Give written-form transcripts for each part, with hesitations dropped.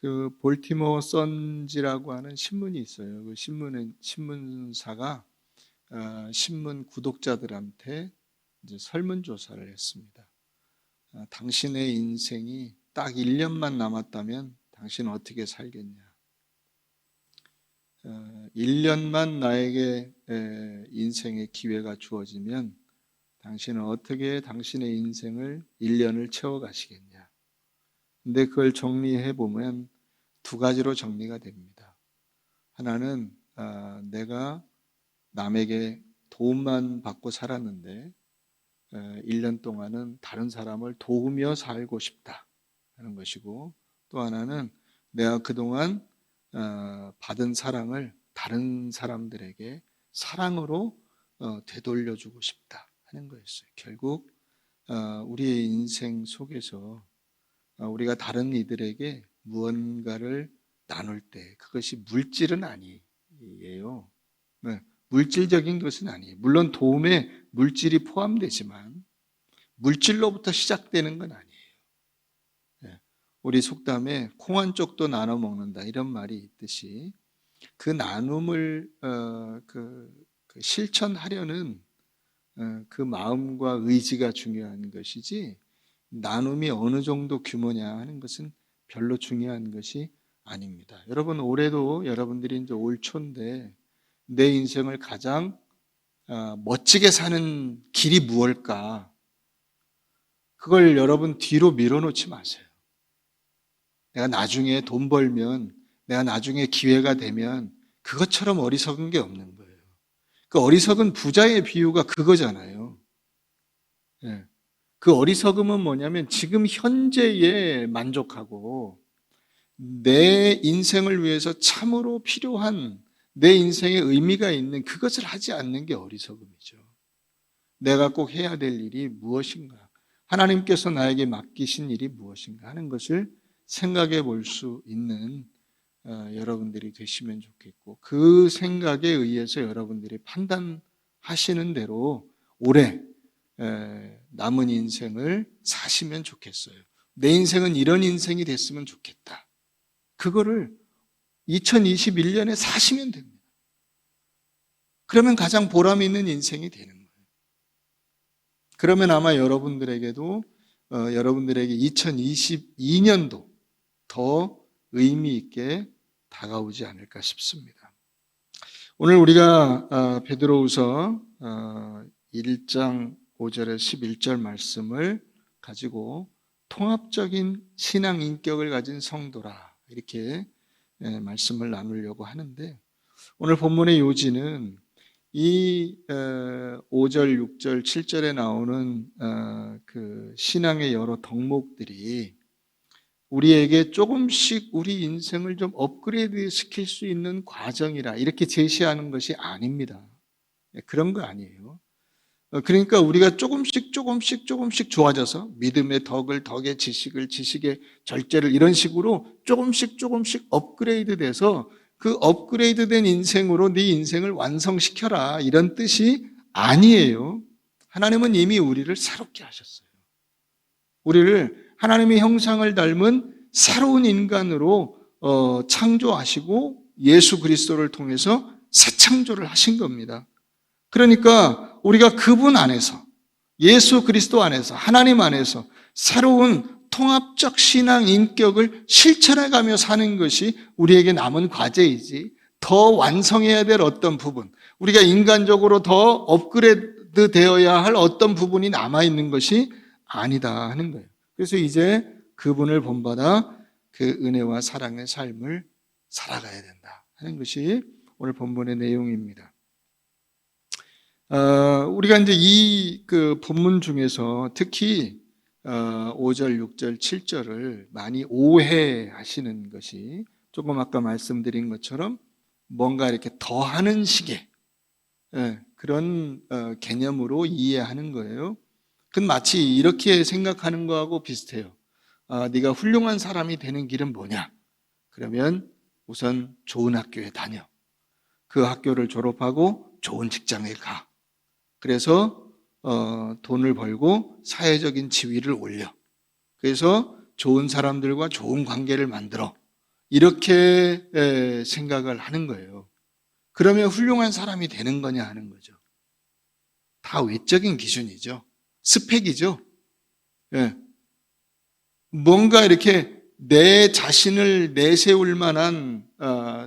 그 볼티모어 선지라고 하는 신문이 있어요. 그 신문사가 신문 구독자들한테 이제 설문조사를 했습니다. 당신의 인생이 딱 1년만 남았다면 당신은 어떻게 살겠냐? 1년만 나에게 인생의 기회가 주어지면 당신은 어떻게 당신의 인생을 1년을 채워가시겠냐? 근데 그걸 정리해 보면 두 가지로 정리가 됩니다. 하나는 내가 남에게 도움만 받고 살았는데 1년 동안은 다른 사람을 도우며 살고 싶다 하는 것이고, 또 하나는 내가 그동안 받은 사랑을 다른 사람들에게 사랑으로 되돌려주고 싶다 하는 거였어요. 결국 우리의 인생 속에서 우리가 다른 이들에게 무언가를 나눌 때 그것이 물질은 아니에요. 네, 물질적인 것은 아니에요. 물론 도움에 물질이 포함되지만 물질로부터 시작되는 건 아니에요. 네, 우리 속담에 콩 한 쪽도 나눠 먹는다 이런 말이 있듯이 그 나눔을 실천하려는 그 마음과 의지가 중요한 것이지, 나눔이 어느 정도 규모냐 하는 것은 별로 중요한 것이 아닙니다. 여러분, 올해도 여러분들이 이제 올 초인데 내 인생을 가장 멋지게 사는 길이 무엇일까? 그걸 여러분 뒤로 밀어놓지 마세요. 내가 나중에 돈 벌면, 내가 나중에 기회가 되면 그것처럼 어리석은 게 없는 거예요. 그 어리석은 부자의 비유가 그거잖아요. 네. 그 어리석음은 뭐냐면 지금 현재에 만족하고 내 인생을 위해서 참으로 필요한, 내 인생에 의미가 있는 그것을 하지 않는 게 어리석음이죠. 내가 꼭 해야 될 일이 무엇인가? 하나님께서 나에게 맡기신 일이 무엇인가 하는 것을 생각해 볼 수 있는 여러분들이 되시면 좋겠고, 그 생각에 의해서 여러분들이 판단하시는 대로 올해 남은 인생을 사시면 좋겠어요. 내 인생은 이런 인생이 됐으면 좋겠다. 그거를 2021년에 사시면 됩니다. 그러면 가장 보람 있는 인생이 되는 거예요. 그러면 아마 여러분들에게도 여러분들에게 2022년도 더 의미 있게 다가오지 않을까 싶습니다. 오늘 우리가 베드로후서 1장 5절에서 11절 말씀을 가지고 통합적인 신앙 인격을 가진 성도라 이렇게 말씀을 나누려고 하는데, 오늘 본문의 요지는 이 5절, 6절, 7절에 나오는 그 신앙의 여러 덕목들이 우리에게 조금씩 우리 인생을 좀 업그레이드 시킬 수 있는 과정이라 이렇게 제시하는 것이 아닙니다. 그런 거 아니에요. 그러니까 우리가 조금씩 좋아져서 믿음의 덕을 덕의 지식을 지식의 절제를 이런 식으로 조금씩 업그레이드 돼서 그 업그레이드된 인생으로 네 인생을 완성시켜라 이런 뜻이 아니에요. 하나님은 이미 우리를 새롭게 하셨어요. 우리를 하나님의 형상을 닮은 새로운 인간으로 창조하시고 예수 그리스도를 통해서 새 창조를 하신 겁니다. 그러니까 우리가 그분 안에서, 예수 그리스도 안에서, 하나님 안에서 새로운 통합적 신앙 인격을 실천해가며 사는 것이 우리에게 남은 과제이지, 더 완성해야 될 어떤 부분, 우리가 인간적으로 더 업그레이드 되어야 할 어떤 부분이 남아있는 것이 아니다 하는 거예요. 그래서 이제 그분을 본받아 그 은혜와 사랑의 삶을 살아가야 된다 하는 것이 오늘 본문의 내용입니다. 우리가 이제 이 그 본문 중에서 특히 5절, 6절, 7절을 많이 오해하시는 것이, 조금 아까 말씀드린 것처럼 뭔가 이렇게 더하는 식의 그런 개념으로 이해하는 거예요. 그건 마치 이렇게 생각하는 거하고 비슷해요. 네가 훌륭한 사람이 되는 길은 뭐냐? 그러면 우선 좋은 학교에 다녀. 그 학교를 졸업하고 좋은 직장에 가. 그래서 돈을 벌고 사회적인 지위를 올려. 그래서 좋은 사람들과 좋은 관계를 만들어. 이렇게 생각을 하는 거예요. 그러면 훌륭한 사람이 되는 거냐 하는 거죠. 다 외적인 기준이죠. 스펙이죠. 예. 뭔가 이렇게 내 자신을 내세울 만한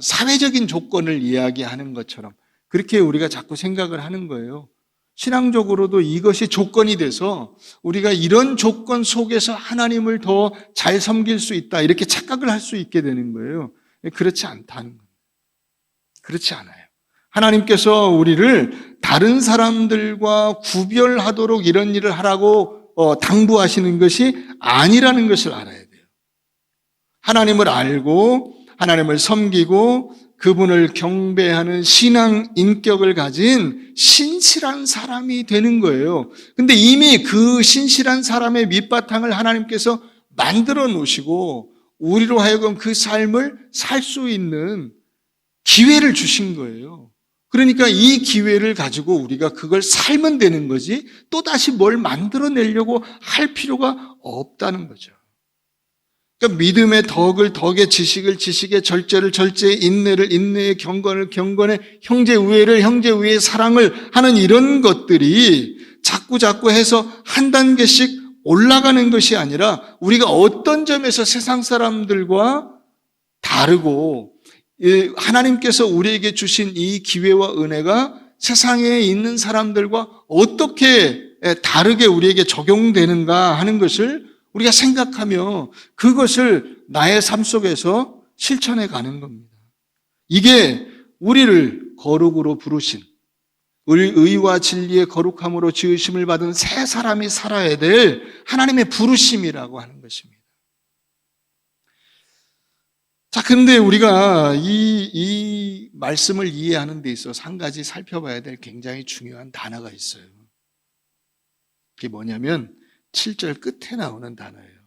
사회적인 조건을 이야기하는 것처럼 그렇게 우리가 자꾸 생각을 하는 거예요. 신앙적으로도 이것이 조건이 돼서 우리가 이런 조건 속에서 하나님을 더 잘 섬길 수 있다 이렇게 착각을 할 수 있게 되는 거예요. 그렇지 않다는 거예요. 그렇지 않아요. 하나님께서 우리를 다른 사람들과 구별하도록 이런 일을 하라고 당부하시는 것이 아니라는 것을 알아야 돼요. 하나님을 알고 하나님을 섬기고 그분을 경배하는 신앙 인격을 가진 신실한 사람이 되는 거예요. 근데 이미 그 신실한 사람의 밑바탕을 하나님께서 만들어 놓으시고 우리로 하여금 그 삶을 살 수 있는 기회를 주신 거예요. 그러니까 이 기회를 가지고 우리가 그걸 살면 되는 거지 또다시 뭘 만들어내려고 할 필요가 없다는 거죠. 그러니까 믿음의 덕을 덕의 지식을 지식의 절제를 절제의 인내를 인내의 경건을 경건의 형제 우애를 형제 우애의 사랑을 하는 이런 것들이 자꾸 해서 한 단계씩 올라가는 것이 아니라 우리가 어떤 점에서 세상 사람들과 다르고 하나님께서 우리에게 주신 이 기회와 은혜가 세상에 있는 사람들과 어떻게 다르게 우리에게 적용되는가 하는 것을 우리가 생각하며 그것을 나의 삶 속에서 실천해 가는 겁니다. 이게 우리를 거룩으로 부르신 의와 진리의 거룩함으로 지으심을 받은 새 사람이 살아야 될 하나님의 부르심이라고 하는 것입니다. 자, 근데 우리가 이 말씀을 이해하는 데 있어서 한 가지 살펴봐야 될 굉장히 중요한 단어가 있어요. 그게 뭐냐면 7절 끝에 나오는 단어예요.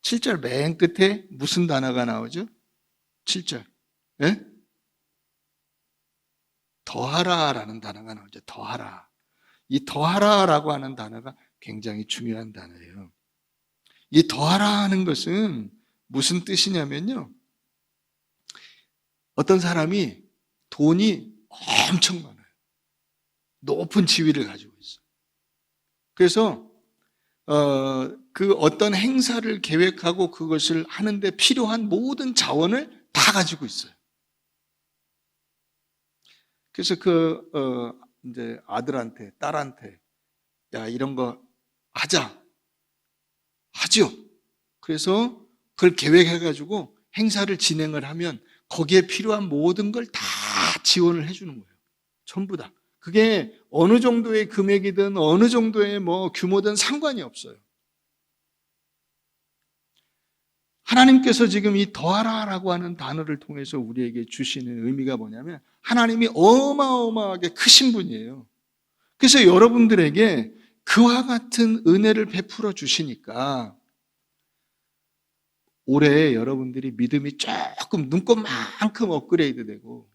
7절 맨 끝에 무슨 단어가 나오죠? 7절. 예? 더하라라는 단어가 나오죠. 더하라. 이 더하라라고 하는 단어가 굉장히 중요한 단어예요. 이 더하라 하는 것은 무슨 뜻이냐면요. 어떤 사람이 돈이 엄청 많아요. 높은 지위를 가지고 있어요. 그래서 그 어떤 행사를 계획하고 그것을 하는데 필요한 모든 자원을 다 가지고 있어요. 그래서 이제 아들한테, 딸한테, 야, 이런 거 하자. 하죠. 그래서 그걸 계획해가지고 행사를 진행을 하면 거기에 필요한 모든 걸 다 지원을 해주는 거예요. 전부 다. 그게 어느 정도의 금액이든 어느 정도의 규모든 상관이 없어요. 하나님께서 지금 이 더하라라고 하는 단어를 통해서 우리에게 주시는 의미가 뭐냐면 하나님이 어마어마하게 크신 분이에요. 그래서 여러분들에게 그와 같은 은혜를 베풀어 주시니까 올해 여러분들이 믿음이 조금 눈꽃만큼 업그레이드 되고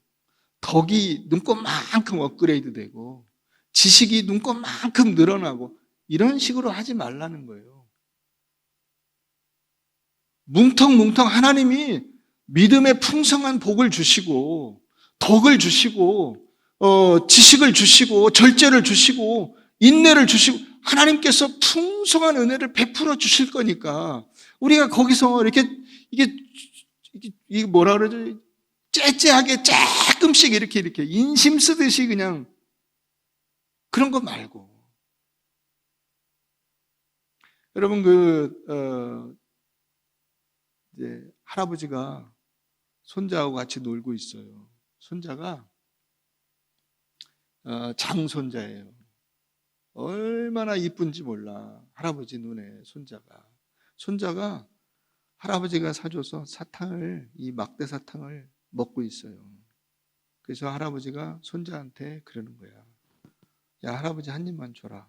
덕이 눈꽃만큼 업그레이드 되고 지식이 눈꽃만큼 늘어나고 이런 식으로 하지 말라는 거예요. 뭉텅뭉텅 하나님이 믿음의 풍성한 복을 주시고 덕을 주시고 지식을 주시고 절제를 주시고 인내를 주시고 하나님께서 풍성한 은혜를 베풀어 주실 거니까 우리가 거기서 이게 뭐라 그러죠? 째째하게 조금씩 이렇게 인심 쓰듯이 그냥 그런 거 말고 여러분 이제 할아버지가 손자하고 같이 놀고 있어요. 손자가 장손자예요. 얼마나 이쁜지 몰라. 할아버지 눈에 손자가 할아버지가 사줘서 이 막대 사탕을 먹고 있어요. 그래서 할아버지가 손자한테 그러는 거야. 야, 할아버지 한 입만 줘라.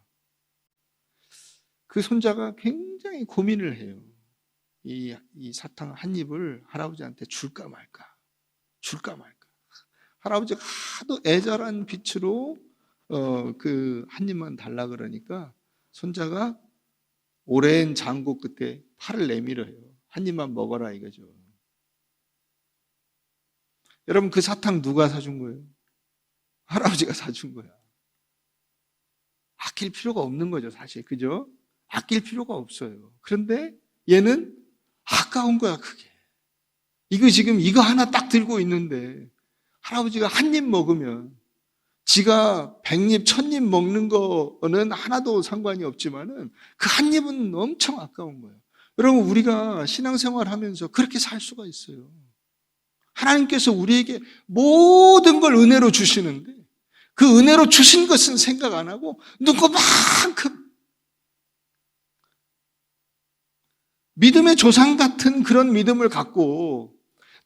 그 손자가 굉장히 고민을 해요. 이 사탕 한 입을 할아버지한테 줄까 말까. 할아버지가 하도 애절한 빛으로 그 한 입만 달라 그러니까 손자가 오랜 장고 끝에 팔을 내밀어요. 한 입만 먹어라 이거죠. 여러분, 그 사탕 누가 사준 거예요? 할아버지가 사준 거야. 아낄 필요가 없는 거죠, 사실. 그죠? 아낄 필요가 없어요. 그런데 얘는 아까운 거야, 그게. 이거 지금 이거 하나 딱 들고 있는데 할아버지가 한 입 먹으면 지가 100입, 1000입 먹는 거는 하나도 상관이 없지만은 그 한 입은 엄청 아까운 거예요. 여러분, 우리가 신앙생활 하면서 그렇게 살 수가 있어요. 하나님께서 우리에게 모든 걸 은혜로 주시는데 그 은혜로 주신 것은 생각 안 하고 눈꽃만큼 믿음의 조상 같은 그런 믿음을 갖고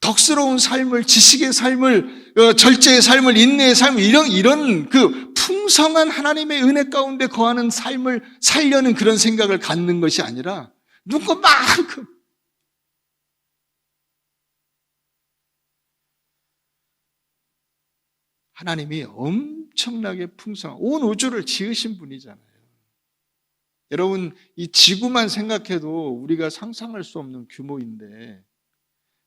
덕스러운 삶을, 지식의 삶을, 절제의 삶을, 인내의 삶을, 이런 그 풍성한 하나님의 은혜 가운데 거하는 삶을 살려는 그런 생각을 갖는 것이 아니라 눈꽃만큼 하나님이 엄청나게 풍성한 온 우주를 지으신 분이잖아요. 여러분, 이 지구만 생각해도 우리가 상상할 수 없는 규모인데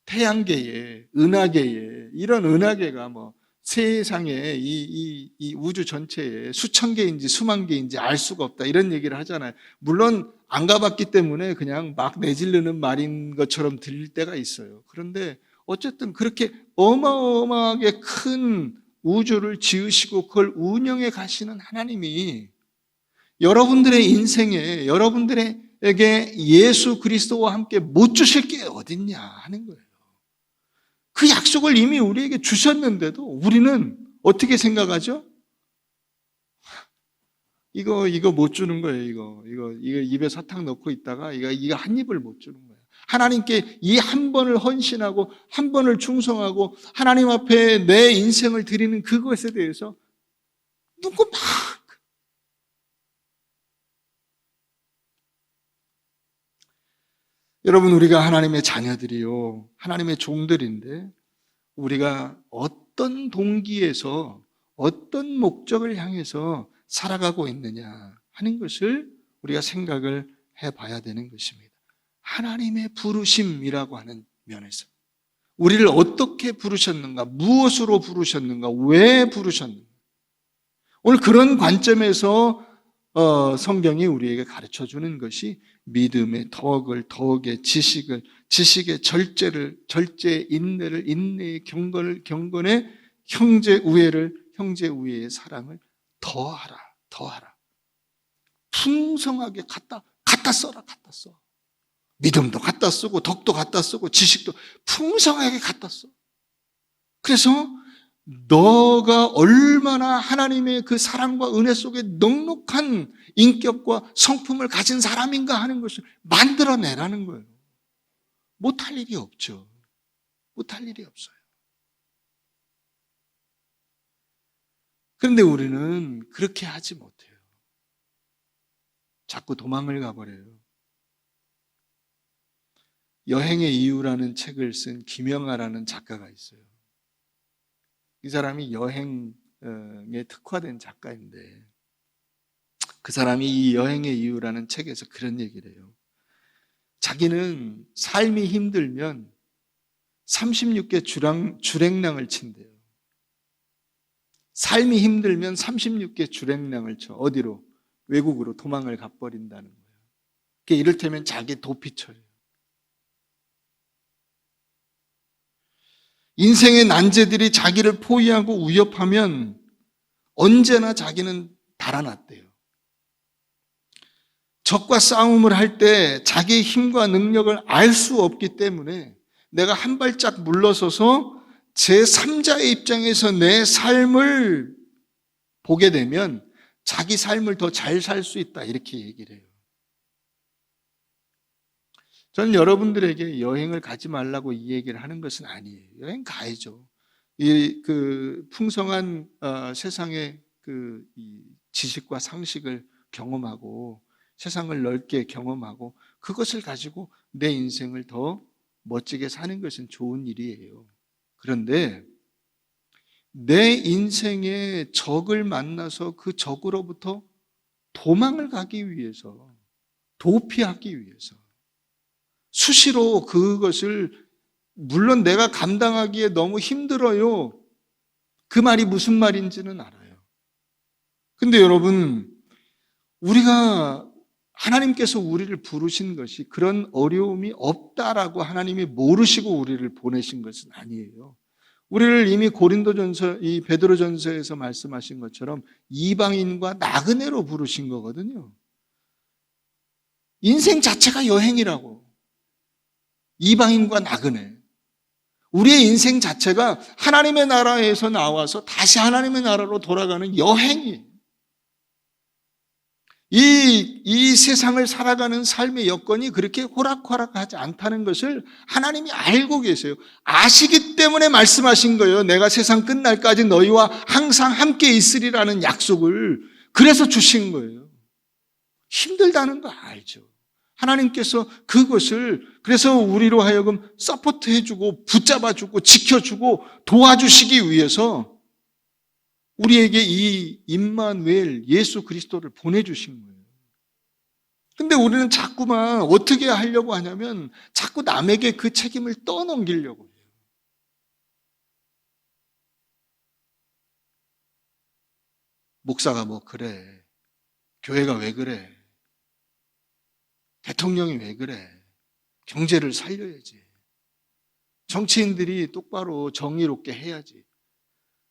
태양계에, 은하계에, 이런 은하계가 뭐 세상에 이 우주 전체에 수천 개인지 수만 개인지 알 수가 없다, 이런 얘기를 하잖아요. 물론 안 가봤기 때문에 그냥 막 내지르는 말인 것처럼 들릴 때가 있어요. 그런데 어쨌든 그렇게 어마어마하게 큰 우주를 지으시고 그걸 운영해 가시는 하나님이 여러분들의 인생에, 여러분들에게 예수 그리스도와 함께 못 주실 게 어딨냐 하는 거예요. 그 약속을 이미 우리에게 주셨는데도 우리는 어떻게 생각하죠? 이거 못 주는 거예요. 이거 입에 사탕 넣고 있다가 이거 한 입을 못 주는 거예요. 하나님께 이 한 번을 헌신하고 한 번을 충성하고 하나님 앞에 내 인생을 드리는 그것에 대해서 눈꽃만큼 여러분, 우리가 하나님의 자녀들이요, 하나님의 종들인데 우리가 어떤 동기에서 어떤 목적을 향해서 살아가고 있느냐 하는 것을 우리가 생각을 해봐야 되는 것입니다. 하나님의 부르심이라고 하는 면에서 우리를 어떻게 부르셨는가, 무엇으로 부르셨는가, 왜 부르셨는가, 오늘 그런 관점에서 성경이 우리에게 가르쳐주는 것이 믿음의 덕의 지식의 절제의 인내를, 인내의 경건의 형제 우애의 사랑을 더하라. 풍성하게 갖다 써라. 믿음도 갖다 쓰고 덕도 갖다 쓰고 지식도 풍성하게 갖다 써. 그래서 너가 얼마나 하나님의 그 사랑과 은혜 속에 넉넉한 인격과 성품을 가진 사람인가 하는 것을 만들어내라는 거예요. 못할 일이 없죠. 못할 일이 없어요. 그런데 우리는 그렇게 하지 못해요. 자꾸 도망을 가버려요. 여행의 이유라는 책을 쓴 김영하라는 작가가 있어요. 이 사람이 여행에 특화된 작가인데 그 사람이 이 여행의 이유라는 책에서 그런 얘기를 해요. 자기는 삶이 힘들면 36개 주랭랑을 친대요. 삶이 힘들면 36개 주랭랑을 쳐. 어디로? 외국으로 도망을 가버린다는 거예요. 그게 이를테면 자기 도피처예요. 인생의 난제들이 자기를 포위하고 위협하면 언제나 자기는 달아났대요. 적과 싸움을 할 때 자기의 힘과 능력을 알 수 없기 때문에 내가 한 발짝 물러서서 제3자의 입장에서 내 삶을 보게 되면 자기 삶을 더 잘 살 수 있다, 이렇게 얘기를 해요. 저는 여러분들에게 여행을 가지 말라고 이 얘기를 하는 것은 아니에요. 여행 가야죠. 그 풍성한 세상의 이 지식과 상식을 경험하고 세상을 넓게 경험하고 그것을 가지고 내 인생을 더 멋지게 사는 것은 좋은 일이에요. 그런데 내 인생의 적을 만나서 그 적으로부터 도망을 가기 위해서, 도피하기 위해서 수시로 그것을 물론 내가 감당하기에 너무 힘들어요. 그 말이 무슨 말인지는 알아요. 근데 여러분, 우리가 하나님께서 우리를 부르신 것이 그런 어려움이 없다라고 하나님이 모르시고 우리를 보내신 것은 아니에요. 우리를 이미 고린도전서, 이 베드로전서에서 말씀하신 것처럼 이방인과 나그네로 부르신 거거든요. 인생 자체가 여행이라고. 이방인과 나그네. 우리의 인생 자체가 하나님의 나라에서 나와서 다시 하나님의 나라로 돌아가는 여행이에요. 이 세상을 살아가는 삶의 여건이 그렇게 호락호락하지 않다는 것을 하나님이 알고 계세요. 아시기 때문에 말씀하신 거예요. 내가 세상 끝날까지 너희와 항상 함께 있으리라는 약속을 그래서 주신 거예요. 힘들다는 거 알죠. 하나님께서 그것을 그래서 우리로 하여금 서포트해주고 붙잡아주고 지켜주고 도와주시기 위해서 우리에게 이 임마누엘 예수 그리스도를 보내주신 거예요. 근데 우리는 자꾸만 어떻게 하려고 하냐면 자꾸 남에게 그 책임을 떠넘기려고 해요. 목사가 뭐 그래, 교회가 왜 그래, 대통령이 왜 그래, 경제를 살려야지, 정치인들이 똑바로 정의롭게 해야지.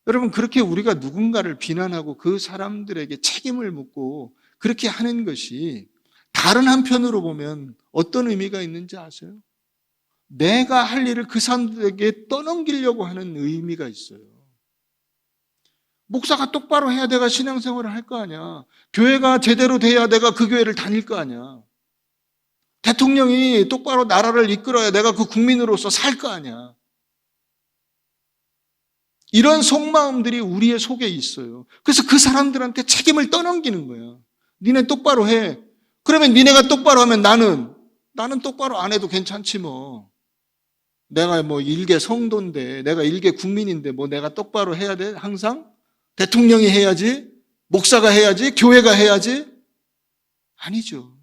여러분, 그렇게 우리가 누군가를 비난하고 그 사람들에게 책임을 묻고 그렇게 하는 것이 다른 한편으로 보면 어떤 의미가 있는지 아세요? 내가 할 일을 그 사람들에게 떠넘기려고 하는 의미가 있어요. 목사가 똑바로 해야 내가 신앙생활을 할 거 아니야. 교회가 제대로 돼야 내가 그 교회를 다닐 거 아니야. 대통령이 똑바로 나라를 이끌어야 내가 그 국민으로서 살 거 아니야. 이런 속마음들이 우리의 속에 있어요. 그래서 그 사람들한테 책임을 떠넘기는 거야. 니네 똑바로 해. 그러면 니네가 똑바로 하면 나는 똑바로 안 해도 괜찮지 뭐. 내가 뭐 일개 성도인데, 내가 일개 국민인데 뭐 내가 똑바로 해야 돼? 항상? 대통령이 해야지? 목사가 해야지? 교회가 해야지? 아니죠.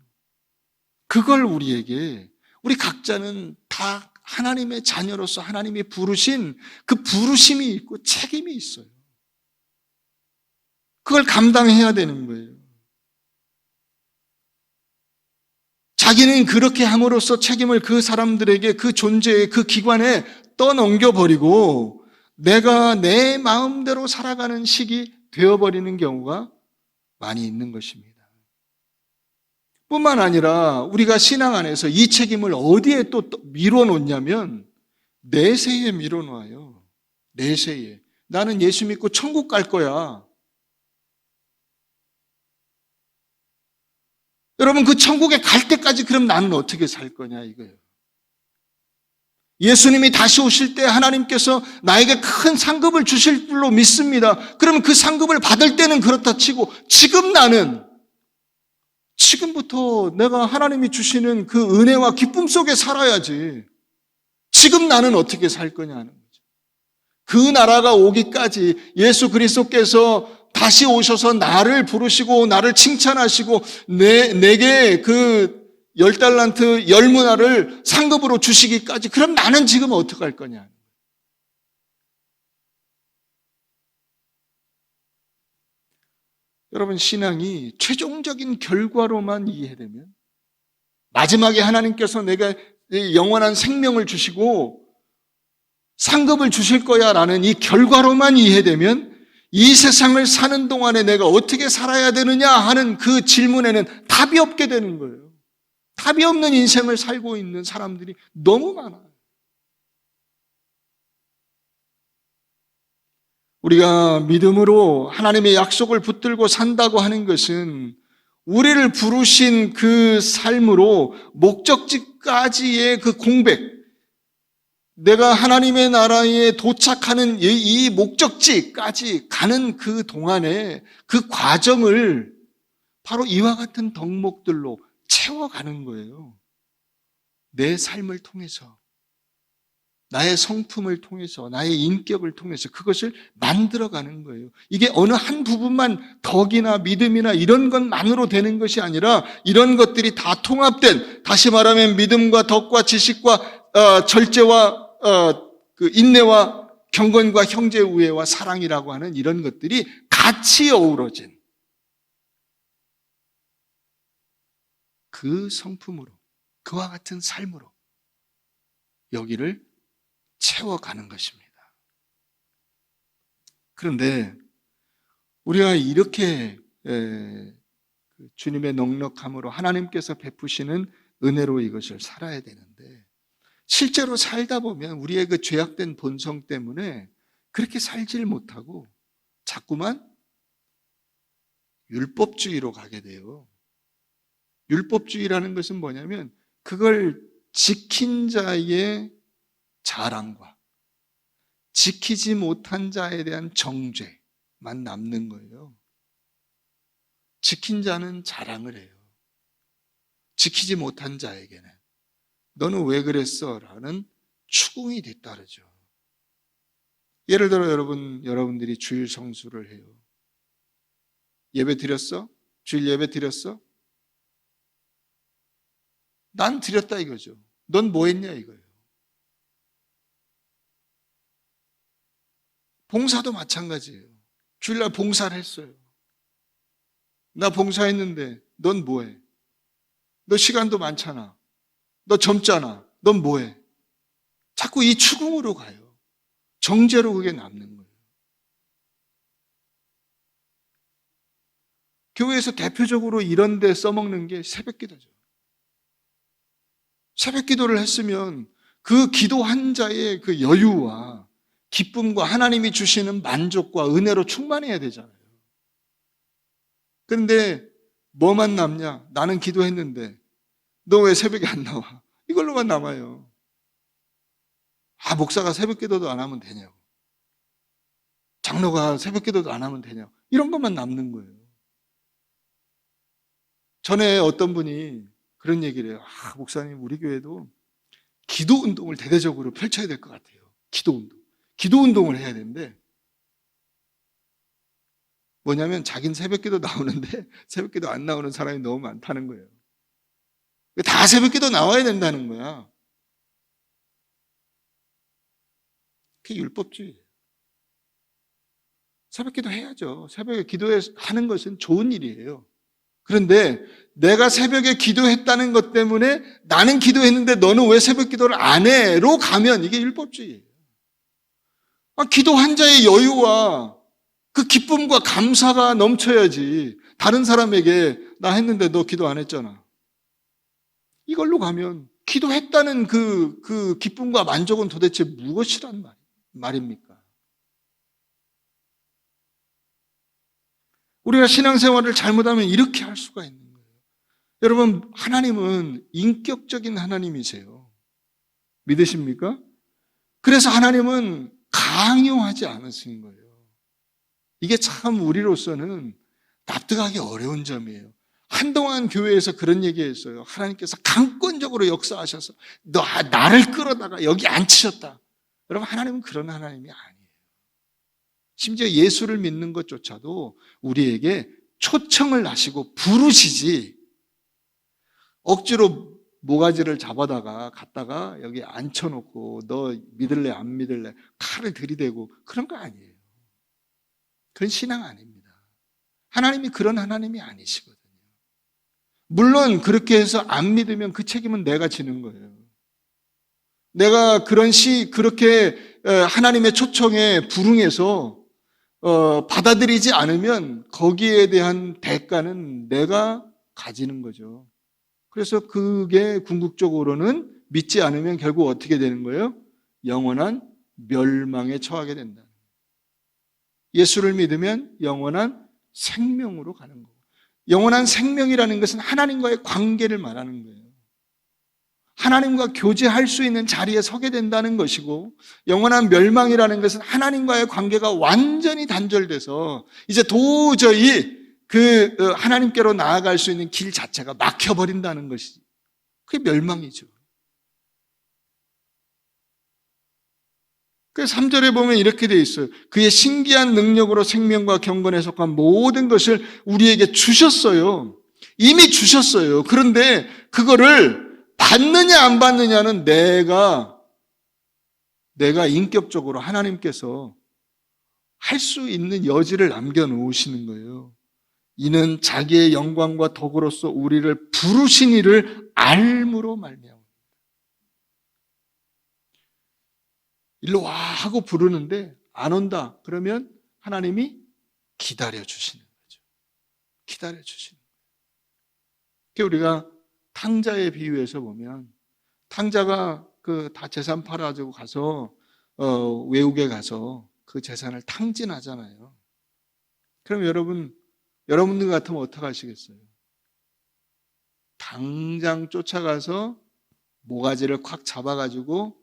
그걸 우리 각자는 다 하나님의 자녀로서 하나님이 부르신 그 부르심이 있고 책임이 있어요. 그걸 감당해야 되는 거예요. 자기는 그렇게 함으로써 책임을 그 사람들에게 그 존재의 그 기관에 떠넘겨버리고 내가 내 마음대로 살아가는 식이 되어버리는 경우가 많이 있는 것입니다. 뿐만 아니라 우리가 신앙 안에서 이 책임을 어디에 또 밀어놓냐면 내세에 밀어놓아요. 내세에. 나는 예수 믿고 천국 갈 거야. 여러분, 그 천국에 갈 때까지 그럼 나는 어떻게 살 거냐 이거예요. 예수님이 다시 오실 때 하나님께서 나에게 큰 상급을 주실 줄로 믿습니다. 그러면 그 상급을 받을 때는 그렇다 치고 지금 나는 지금부터 내가 하나님이 주시는 그 은혜와 기쁨 속에 살아야지. 지금 나는 어떻게 살 거냐 하는 거죠. 그 나라가 오기까지 예수 그리스도께서 다시 오셔서 나를 부르시고 나를 칭찬하시고 내게 그 10달란트 10문화를 상급으로 주시기까지 그럼 나는 지금 어떻게 할 거냐. 여러분, 신앙이 최종적인 결과로만 이해되면 마지막에 하나님께서 내가 영원한 생명을 주시고 상급을 주실 거야 라는 이 결과로만 이해되면 이 세상을 사는 동안에 내가 어떻게 살아야 되느냐 하는 그 질문에는 답이 없게 되는 거예요. 답이 없는 인생을 살고 있는 사람들이 너무 많아요. 우리가 믿음으로 하나님의 약속을 붙들고 산다고 하는 것은 우리를 부르신 그 삶으로 목적지까지의 그 공백, 내가 하나님의 나라에 도착하는 이 목적지까지 가는 그 동안에 그 과정을 바로 이와 같은 덕목들로 채워가는 거예요. 내 삶을 통해서, 나의 성품을 통해서, 나의 인격을 통해서 그것을 만들어가는 거예요. 이게 어느 한 부분만 덕이나 믿음이나 이런 것만으로 되는 것이 아니라 이런 것들이 다 통합된, 다시 말하면 믿음과 덕과 지식과 절제와 그 인내와 경건과 형제 우애와 사랑이라고 하는 이런 것들이 같이 어우러진 그 성품으로, 그와 같은 삶으로 여기를 채워가는 것입니다. 그런데 우리가 이렇게 주님의 넉넉함으로 하나님께서 베푸시는 은혜로 이것을 살아야 되는데, 실제로 살다 보면 우리의 그 죄악된 본성 때문에 그렇게 살질 못하고 자꾸만 율법주의로 가게 돼요. 율법주의라는 것은 뭐냐면 그걸 지킨 자의 자랑과 지키지 못한 자에 대한 정죄만 남는 거예요. 지킨 자는 자랑을 해요. 지키지 못한 자에게는 너는 왜 그랬어? 라는 추궁이 뒤따르죠. 예를 들어 여러분들이 주일 성수를 해요. 예배 드렸어? 주일 예배 드렸어? 난 드렸다 이거죠. 넌 뭐 했냐 이거예요. 봉사도 마찬가지예요. 주일날 봉사를 했어요. 나 봉사했는데 넌 뭐해? 너 시간도 많잖아. 너 젊잖아. 넌 뭐해? 자꾸 이 추궁으로 가요. 정죄로 그게 남는 거예요. 교회에서 대표적으로 이런 데 써먹는 게 새벽기도죠. 새벽기도를 했으면 그 기도한 자의 그 여유와 기쁨과 하나님이 주시는 만족과 은혜로 충만해야 되잖아요. 그런데 뭐만 남냐? 나는 기도했는데 너 왜 새벽에 안 나와? 이걸로만 남아요. 목사가 새벽기도도 안 하면 되냐고. 장로가 새벽기도도 안 하면 되냐고. 이런 것만 남는 거예요. 전에 어떤 분이 그런 얘기를 해요. 목사님, 우리 교회도 기도 운동을 대대적으로 펼쳐야 될 것 같아요. 기도 운동. 기도 운동을 해야 되는데, 뭐냐면 자기는 새벽기도 나오는데 새벽기도 안 나오는 사람이 너무 많다는 거예요. 다 새벽기도 나와야 된다는 거야. 그게 율법주의예요. 새벽기도 해야죠. 새벽에 기도하는 것은 좋은 일이에요. 그런데 내가 새벽에 기도했다는 것 때문에 나는 기도했는데 너는 왜 새벽 기도를 안 해? 로 가면 이게 율법주의예요. 기도한 자의 여유와 그 기쁨과 감사가 넘쳐야지. 다른 사람에게 나 했는데 너 기도 안 했잖아. 이걸로 가면 기도했다는 그 기쁨과 만족은 도대체 무엇이란 말입니까? 우리가 신앙생활을 잘못하면 이렇게 할 수가 있는 거예요. 여러분, 하나님은 인격적인 하나님이세요. 믿으십니까? 그래서 하나님은 강요하지 않으신 거예요. 이게 참 우리로서는 납득하기 어려운 점이에요. 한동안 교회에서 그런 얘기했어요. 하나님께서 강권적으로 역사하셔서 나를 끌어다가 여기 앉히셨다. 여러분, 하나님은 그런 하나님이 아니에요. 심지어 예수를 믿는 것조차도 우리에게 초청을 하시고 부르시지, 억지로 모가지를 잡아다가 갖다가 여기 앉혀놓고 너 믿을래 안 믿을래 칼을 들이대고 그런 거 아니에요. 그건 신앙 아닙니다. 하나님이 그런 하나님이 아니시거든요. 물론 그렇게 해서 안 믿으면 그 책임은 내가 지는 거예요. 내가 그렇게 하나님의 초청에 불응해서 받아들이지 않으면 거기에 대한 대가는 내가 가지는 거죠. 그래서 그게 궁극적으로는 믿지 않으면 결국 어떻게 되는 거예요? 영원한 멸망에 처하게 된다. 예수를 믿으면 영원한 생명으로 가는 거고, 영원한 생명이라는 것은 하나님과의 관계를 말하는 거예요. 하나님과 교제할 수 있는 자리에 서게 된다는 것이고, 영원한 멸망이라는 것은 하나님과의 관계가 완전히 단절돼서 이제 도저히 하나님께로 나아갈 수 있는 길 자체가 막혀버린다는 것이지. 그게 멸망이죠. 그래서 3절에 보면 이렇게 되어 있어요. 그의 신기한 능력으로 생명과 경건에 속한 모든 것을 우리에게 주셨어요. 이미 주셨어요. 그런데 그거를 받느냐 안 받느냐는 내가 내가 인격적으로 하나님께서 할 수 있는 여지를 남겨놓으시는 거예요. 이는 자기의 영광과 덕으로서 우리를 부르신 이를 알므로 말미암아. 일로 와 하고 부르는데 안 온다. 그러면 하나님이 기다려주시는 거죠. 기다려주시는 거예요. 우리가 탕자의 비유에서 보면 탕자가 그 다 재산 팔아가지고 가서 외국에 가서 그 재산을 탕진하잖아요. 그럼 여러분들 같으면 어떻게 하시겠어요? 당장 쫓아가서 모가지를 콱 잡아가지고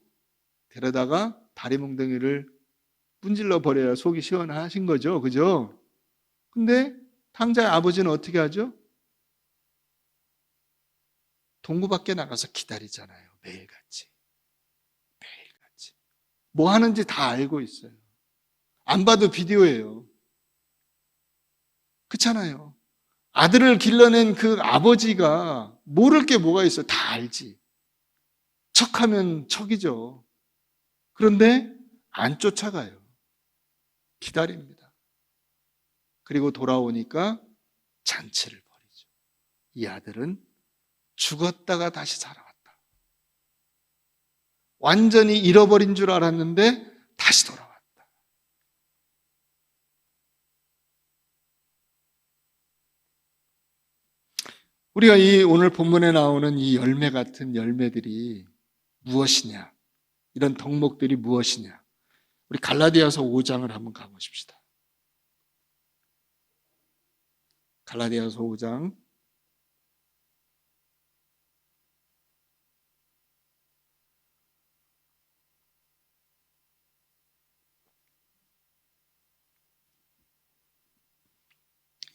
데려다가 다리 몽둥이를 분질러 버려야 속이 시원하신 거죠. 그죠? 근데 탕자의 아버지는 어떻게 하죠? 동구 밖에 나가서 기다리잖아요. 매일같이. 매일같이. 뭐 하는지 다 알고 있어요. 안 봐도 비디오예요. 그렇잖아요. 아들을 길러낸 그 아버지가 모를 게 뭐가 있어요. 다 알지. 척하면 척이죠. 그런데 안 쫓아가요. 기다립니다. 그리고 돌아오니까 잔치를 벌이죠. 이 아들은 죽었다가 다시 살아왔다. 완전히 잃어버린 줄 알았는데 다시 돌아왔다. 우리가 이 오늘 본문에 나오는 이 열매 같은 열매들이 무엇이냐? 이런 덕목들이 무엇이냐? 우리 갈라디아서 5장을 한번 가보십시다. 갈라디아서 5장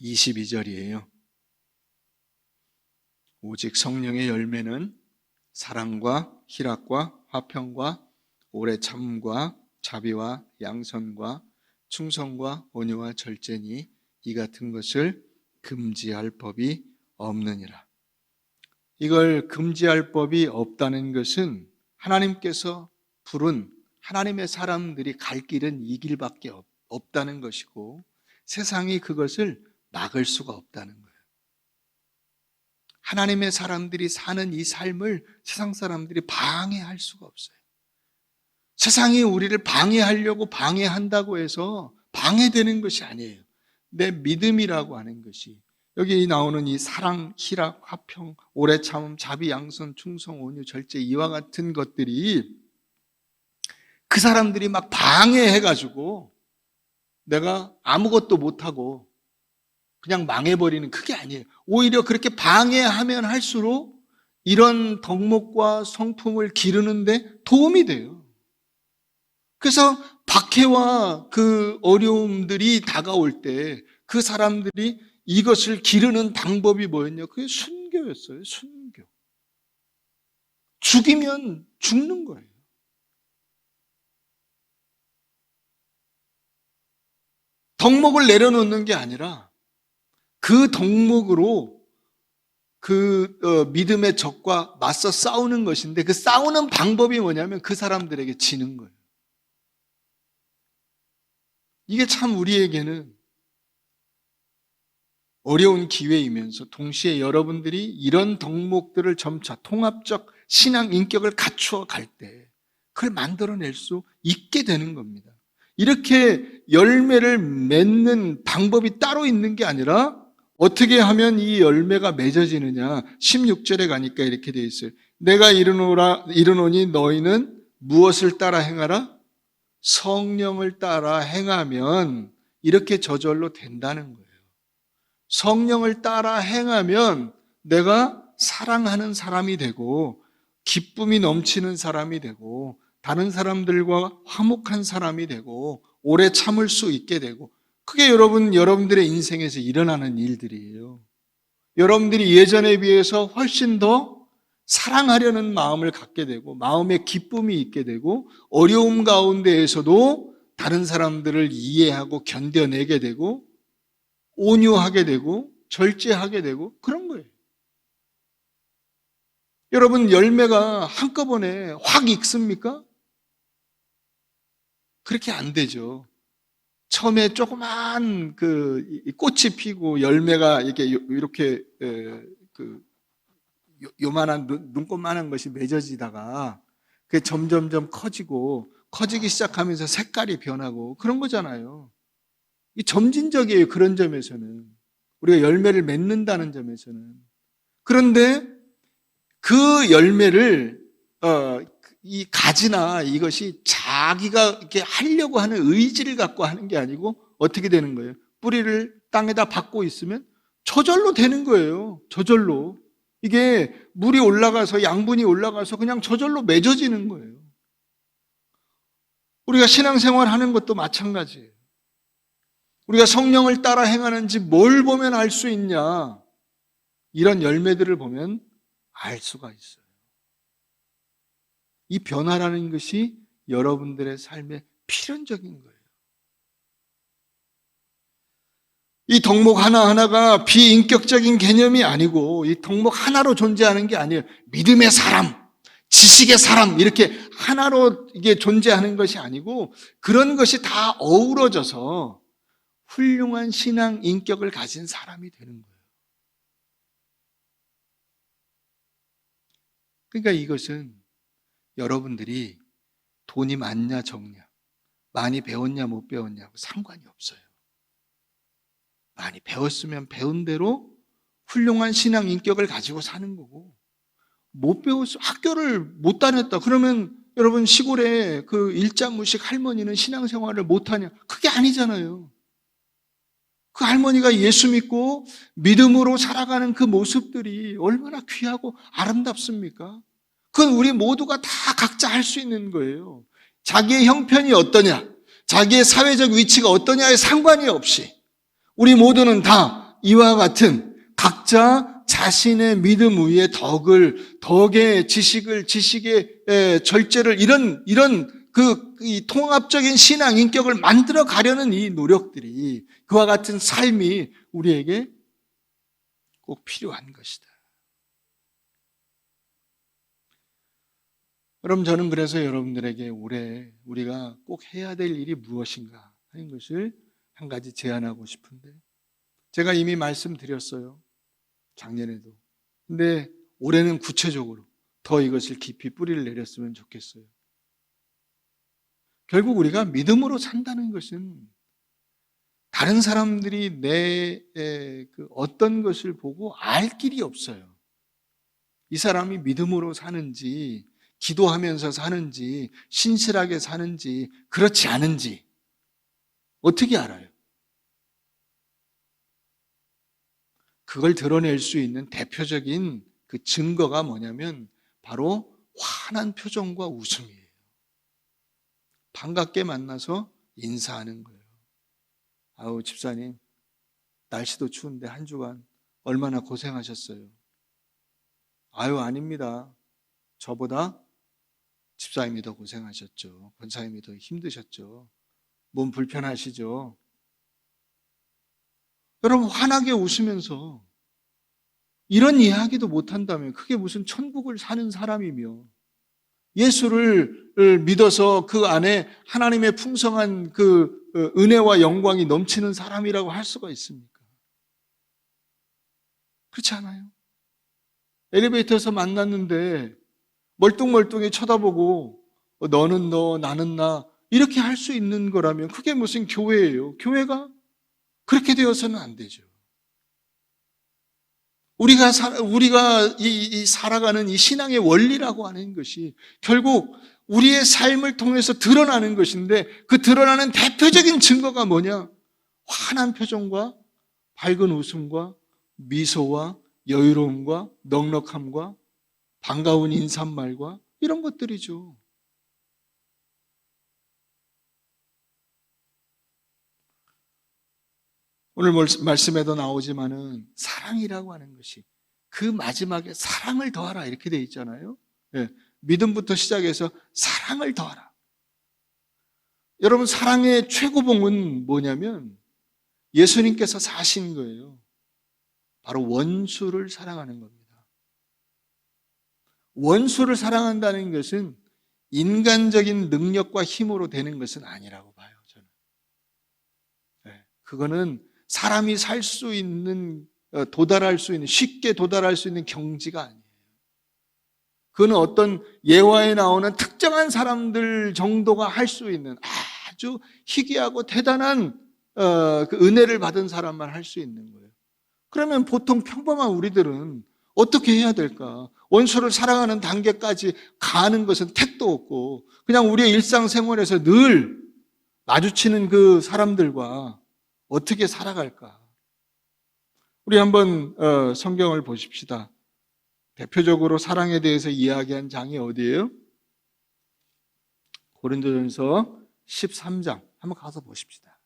22절이에요. 오직 성령의 열매는 사랑과 희락과 화평과 오래 참음과 자비와 양선과 충성과 온유와 절제니 이 같은 것을 금지할 법이 없느니라. 이걸 금지할 법이 없다는 것은 하나님께서 부른 하나님의 사람들이 갈 길은 이 길밖에 없다는 것이고 세상이 그것을 막을 수가 없다는 거예요. 하나님의 사람들이 사는 이 삶을 세상 사람들이 방해할 수가 없어요. 세상이 우리를 방해하려고 방해한다고 해서 방해되는 것이 아니에요. 내 믿음이라고 하는 것이 여기 나오는 이 사랑, 희락, 화평, 오래 참음, 자비, 양선, 충성, 온유, 절제 이와 같은 것들이 그 사람들이 막 방해해가지고 내가 아무것도 못하고 그냥 망해버리는 그게 아니에요. 오히려 그렇게 방해하면 할수록 이런 덕목과 성품을 기르는데 도움이 돼요. 그래서 박해와 그 어려움들이 다가올 때 그 사람들이 이것을 기르는 방법이 뭐였냐? 그게 순교였어요. 순교. 죽이면 죽는 거예요. 덕목을 내려놓는 게 아니라 그 덕목으로 그 믿음의 적과 맞서 싸우는 것인데 그 싸우는 방법이 뭐냐면 그 사람들에게 지는 거예요. 이게 참 우리에게는 어려운 기회이면서 동시에 여러분들이 이런 덕목들을 점차 통합적 신앙 인격을 갖추어 갈 때 그걸 만들어낼 수 있게 되는 겁니다. 이렇게 열매를 맺는 방법이 따로 있는 게 아니라 어떻게 하면 이 열매가 맺어지느냐 16절에 가니까 이렇게 되어 있어요. 내가 이르노니 너희는 무엇을 따라 행하라? 성령을 따라 행하면 이렇게 저절로 된다는 거예요. 성령을 따라 행하면 내가 사랑하는 사람이 되고 기쁨이 넘치는 사람이 되고 다른 사람들과 화목한 사람이 되고 오래 참을 수 있게 되고 그게 여러분들의 인생에서 일어나는 일들이에요. 여러분들이 예전에 비해서 훨씬 더 사랑하려는 마음을 갖게 되고 마음에 기쁨이 있게 되고 어려움 가운데에서도 다른 사람들을 이해하고 견뎌내게 되고 온유하게 되고 절제하게 되고 그런 거예요. 여러분 열매가 한꺼번에 확 익습니까? 그렇게 안 되죠. 처음에 조그만 꽃이 피고 열매가 이렇게 요만한 눈꽃만한 것이 맺어지다가 그게 점점점 커지기 시작하면서 색깔이 변하고 그런 거잖아요. 이 점진적이에요. 그런 점에서는 우리가 열매를 맺는다는 점에서는. 그런데 그 열매를 이 가지나 이것이 자기가 이렇게 하려고 하는 의지를 갖고 하는 게 아니고 어떻게 되는 거예요? 뿌리를 땅에다 박고 있으면 저절로 되는 거예요. 저절로. 이게 물이 올라가서 양분이 올라가서 그냥 저절로 맺어지는 거예요. 우리가 신앙생활 하는 것도 마찬가지예요. 우리가 성령을 따라 행하는지 뭘 보면 알 수 있냐? 이런 열매들을 보면 알 수가 있어요. 이 변화라는 것이 여러분들의 삶에 필연적인 거예요. 이 덕목 하나하나가 비인격적인 개념이 아니고 이 덕목 하나로 존재하는 게 아니에요. 믿음의 사람, 지식의 사람 이렇게 하나로 이게 존재하는 것이 아니고 그런 것이 다 어우러져서 훌륭한 신앙 인격을 가진 사람이 되는 거예요. 그러니까 이것은 여러분들이 돈이 많냐 적냐, 많이 배웠냐 못 배웠냐고 상관이 없어요. 많이 배웠으면 배운 대로 훌륭한 신앙 인격을 가지고 사는 거고, 못 배웠어, 학교를 못 다녔다 그러면 여러분 시골에 그 일자무식 할머니는 신앙생활을 못하냐? 그게 아니잖아요. 그 할머니가 예수 믿고 믿음으로 살아가는 그 모습들이 얼마나 귀하고 아름답습니까? 그건 우리 모두가 다 각자 할 수 있는 거예요. 자기의 형편이 어떠냐, 자기의 사회적 위치가 어떠냐에 상관이 없이 우리 모두는 다 이와 같은 각자 자신의 믿음 위에 덕의 지식의 절제를 이런 이 통합적인 신앙 인격을 만들어 가려는 이 노력들이, 그와 같은 삶이 우리에게 꼭 필요한 것이다. 그럼 저는 그래서 여러분들에게 올해 우리가 꼭 해야 될 일이 무엇인가 하는 것을 한 가지 제안하고 싶은데, 제가 이미 말씀드렸어요. 작년에도. 근데 올해는 구체적으로 더 이것을 깊이 뿌리를 내렸으면 좋겠어요. 결국 우리가 믿음으로 산다는 것은 다른 사람들이 내 어떤 것을 보고 알 길이 없어요. 이 사람이 믿음으로 사는지, 기도하면서 사는지, 신실하게 사는지, 그렇지 않은지 어떻게 알아요? 그걸 드러낼 수 있는 대표적인 그 증거가 뭐냐면 바로 환한 표정과 웃음이에요. 반갑게 만나서 인사하는 거예요. 아우 집사님, 날씨도 추운데 한 주간 얼마나 고생하셨어요. 아유 아닙니다. 저보다 집사님이 더 고생하셨죠. 권사님이 더 힘드셨죠. 몸 불편하시죠. 여러분 환하게 웃으면서 이런 이야기도 못한다면 그게 무슨 천국을 사는 사람이며 예수를 믿어서 그 안에 하나님의 풍성한 그 은혜와 영광이 넘치는 사람이라고 할 수가 있습니까? 그렇지 않아요? 엘리베이터에서 만났는데 멀뚱멀뚱히 쳐다보고 너는 너 나는 나 이렇게 할 수 있는 거라면 그게 무슨 교회예요? 교회가 그렇게 되어서는 안 되죠. 우리가 살아가는 이 신앙의 원리라고 하는 것이 결국 우리의 삶을 통해서 드러나는 것인데, 그 드러나는 대표적인 증거가 뭐냐? 환한 표정과 밝은 웃음과 미소와 여유로움과 넉넉함과 반가운 인사말과 이런 것들이죠. 오늘 말씀에도 나오지만은 사랑이라고 하는 것이 그 마지막에 사랑을 더하라 이렇게 돼 있잖아요. 네, 믿음부터 시작해서 사랑을 더하라. 여러분 사랑의 최고봉은 뭐냐면 예수님께서 사신 거예요. 바로 원수를 사랑하는 겁니다. 원수를 사랑한다는 것은 인간적인 능력과 힘으로 되는 것은 아니라고 봐요, 저는. 그거는 사람이 살 수 있는, 도달할 수 있는, 쉽게 도달할 수 있는 경지가 아니에요. 그거는 어떤 예화에 나오는 특정한 사람들 정도가 할 수 있는 아주 희귀하고 대단한 그 은혜를 받은 사람만 할 수 있는 거예요. 그러면 보통 평범한 우리들은 어떻게 해야 될까? 원수를 사랑하는 단계까지 가는 것은 택도 없고 그냥 우리의 일상생활에서 늘 마주치는 그 사람들과 어떻게 살아갈까? 우리 한번 성경을 보십시다. 대표적으로 사랑에 대해서 이야기한 장이 어디예요? 고린도전서 13장 한번 가서 보십시다.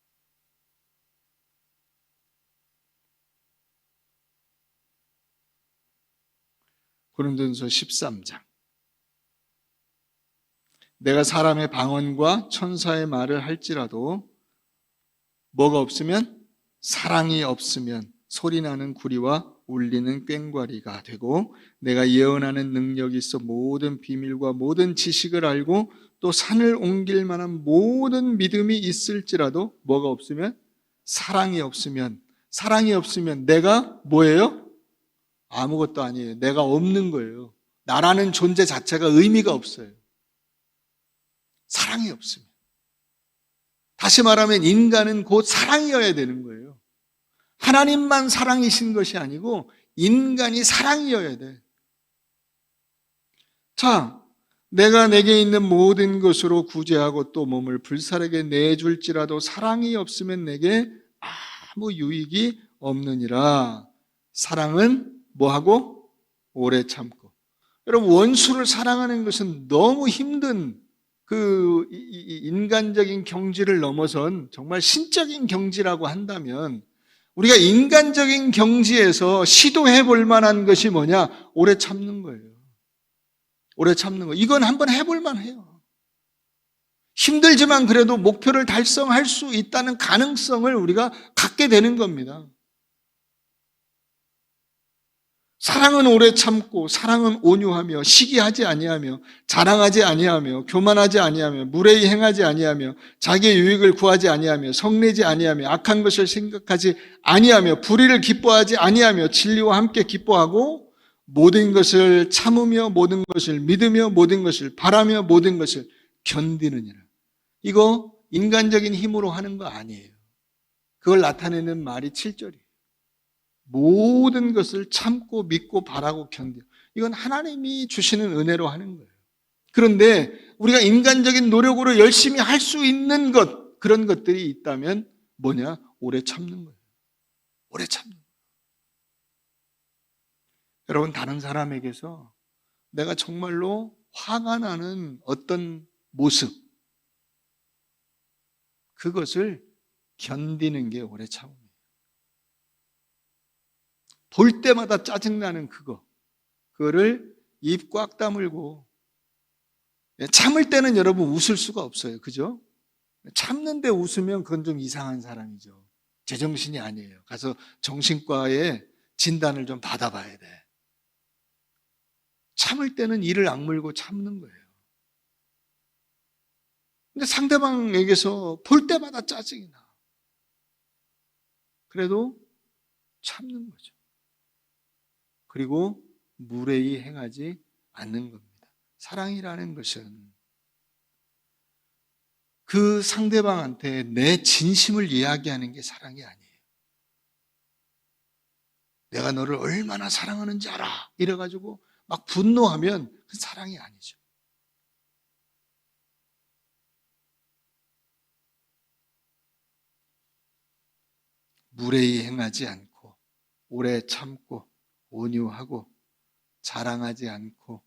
고린도전서 13장. 내가 사람의 방언과 천사의 말을 할지라도 뭐가 없으면? 사랑이 없으면 소리나는 구리와 울리는 꽹과리가 되고 내가 예언하는 능력이 있어 모든 비밀과 모든 지식을 알고 또 산을 옮길 만한 모든 믿음이 있을지라도 뭐가 없으면? 사랑이 없으면 내가 뭐예요? 아무것도 아니에요. 내가 없는 거예요. 나라는 존재 자체가 의미가 없어요. 사랑이 없으면. 다시 말하면 인간은 곧 사랑이어야 되는 거예요. 하나님만 사랑이신 것이 아니고 인간이 사랑이어야 돼. 자, 내가 내게 있는 모든 것으로 구제하고 또 몸을 불사르게 내줄지라도 사랑이 없으면 내게 아무 유익이 없느니라. 사랑은 뭐하고? 오래 참고. 여러분, 원수를 사랑하는 것은 너무 힘든 그 인간적인 경지를 넘어선 정말 신적인 경지라고 한다면 우리가 인간적인 경지에서 시도해 볼 만한 것이 뭐냐? 오래 참는 거예요. 오래 참는 거. 이건 한번 해볼 만해요. 힘들지만 그래도 목표를 달성할 수 있다는 가능성을 우리가 갖게 되는 겁니다. 사랑은 오래 참고 사랑은 온유하며 시기하지 아니하며 자랑하지 아니하며 교만하지 아니하며 무례히 행하지 아니하며 자기의 유익을 구하지 아니하며 성내지 아니하며 악한 것을 생각하지 아니하며 불의를 기뻐하지 아니하며 진리와 함께 기뻐하고 모든 것을 참으며 모든 것을 믿으며 모든 것을 바라며 모든 것을 견디느니라. 이거 인간적인 힘으로 하는 거 아니에요. 그걸 나타내는 말이 7절이에요. 모든 것을 참고 믿고 바라고 견뎌. 이건 하나님이 주시는 은혜로 하는 거예요. 그런데 우리가 인간적인 노력으로 열심히 할 수 있는 것, 그런 것들이 있다면 뭐냐? 오래 참는 거예요. 오래 참는 거예요. 여러분, 다른 사람에게서 내가 정말로 화가 나는 어떤 모습, 그것을 견디는 게 오래 참음이에요. 볼 때마다 짜증나는 그거를 입 꽉 다물고 참을 때는 여러분 웃을 수가 없어요. 그죠? 참는데 웃으면 그건 좀 이상한 사람이죠. 제정신이 아니에요. 가서 정신과에 진단을 좀 받아봐야 돼. 참을 때는 이를 악물고 참는 거예요. 근데 상대방에게서 볼 때마다 짜증이 나. 그래도 참는 거죠. 그리고 무례히 행하지 않는 겁니다. 사랑이라는 것은 그 상대방한테 내 진심을 이야기하는 게 사랑이 아니에요. 내가 너를 얼마나 사랑하는지 알아. 이래가지고 막 분노하면 그 사랑이 아니죠. 무례히 행하지 않고 오래 참고 온유하고 자랑하지 않고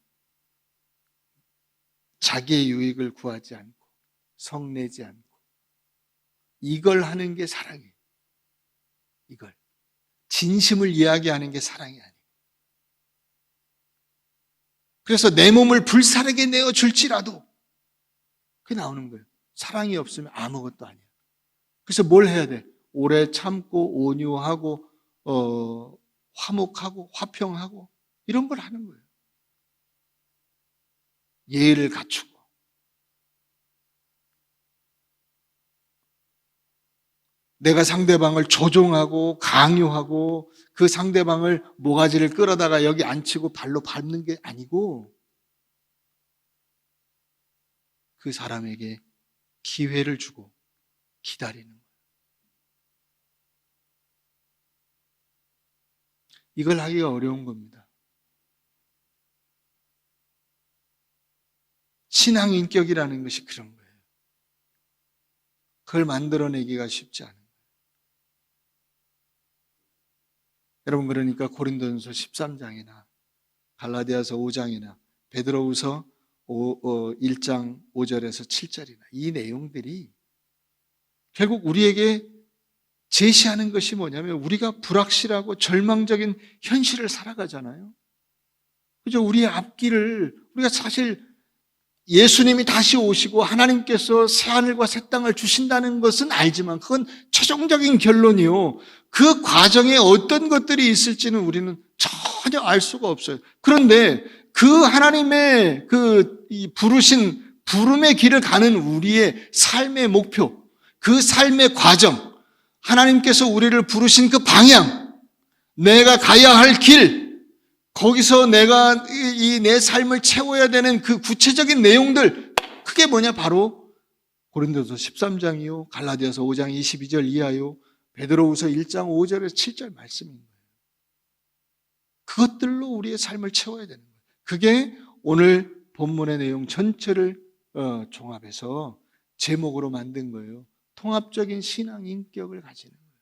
자기의 유익을 구하지 않고 성내지 않고 이걸 하는 게 사랑이에요. 이걸 진심을 이야기하는 게 사랑이 아니에요. 그래서 내 몸을 불사르게 내어줄지라도 그게 나오는 거예요. 사랑이 없으면 아무것도 아니에요. 그래서 뭘 해야 돼? 오래 참고 온유하고 화목하고 화평하고 이런 걸 하는 거예요. 예의를 갖추고 내가 상대방을 조종하고 강요하고 그 상대방을 모가지를 끌어다가 여기 앉히고 발로 밟는 게 아니고 그 사람에게 기회를 주고 기다리는 거예요. 이걸 하기가 어려운 겁니다. 신앙 인격이라는 것이 그런 거예요. 그걸 만들어내기가 쉽지 않아요. 여러분, 그러니까 고린도전서 13장이나 갈라디아서 5장이나 베드로후서 1장 5절에서 7절이나 이 내용들이 결국 우리에게 제시하는 것이 뭐냐면 우리가 불확실하고 절망적인 현실을 살아가잖아요. 그죠? 우리의 앞길을 우리가 사실 예수님이 다시 오시고 하나님께서 새하늘과 새 땅을 주신다는 것은 알지만 그건 최종적인 결론이요. 그 과정에 어떤 것들이 있을지는 우리는 전혀 알 수가 없어요. 그런데 그 하나님의 이 부르신 부름의 길을 가는 우리의 삶의 목표, 그 삶의 과정, 하나님께서 우리를 부르신 그 방향, 내가 가야 할 길, 거기서 내가 내 삶을 채워야 되는 그 구체적인 내용들, 그게 뭐냐? 바로 고린도서 13장이요, 갈라디아서 5장 22절 이하요, 베드로후서 1장 5절에서 7절 말씀인 거예요. 그것들로 우리의 삶을 채워야 되는 거예요. 그게 오늘 본문의 내용 전체를 종합해서 제목으로 만든 거예요. 통합적인 신앙 인격을 가지는 거예요.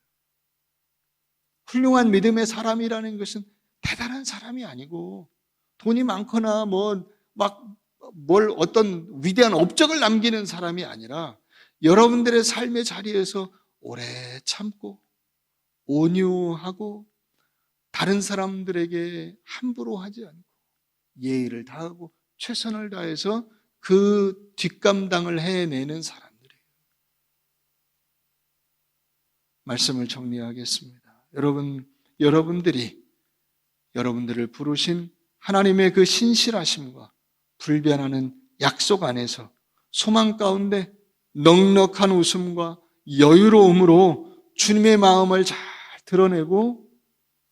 훌륭한 믿음의 사람이라는 것은 대단한 사람이 아니고 돈이 많거나 어떤 위대한 업적을 남기는 사람이 아니라 여러분들의 삶의 자리에서 오래 참고 온유하고 다른 사람들에게 함부로 하지 않고 예의를 다하고 최선을 다해서 그 뒷감당을 해내는 사람들이에요. 말씀을 정리하겠습니다. 여러분들이 여러분들을 부르신 하나님의 그 신실하심과 불변하는 약속 안에서 소망 가운데 넉넉한 웃음과 여유로움으로 주님의 마음을 잘 드러내고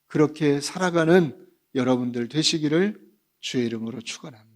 그렇게 살아가는 여러분들 되시기를 주의 이름으로 축원합니다.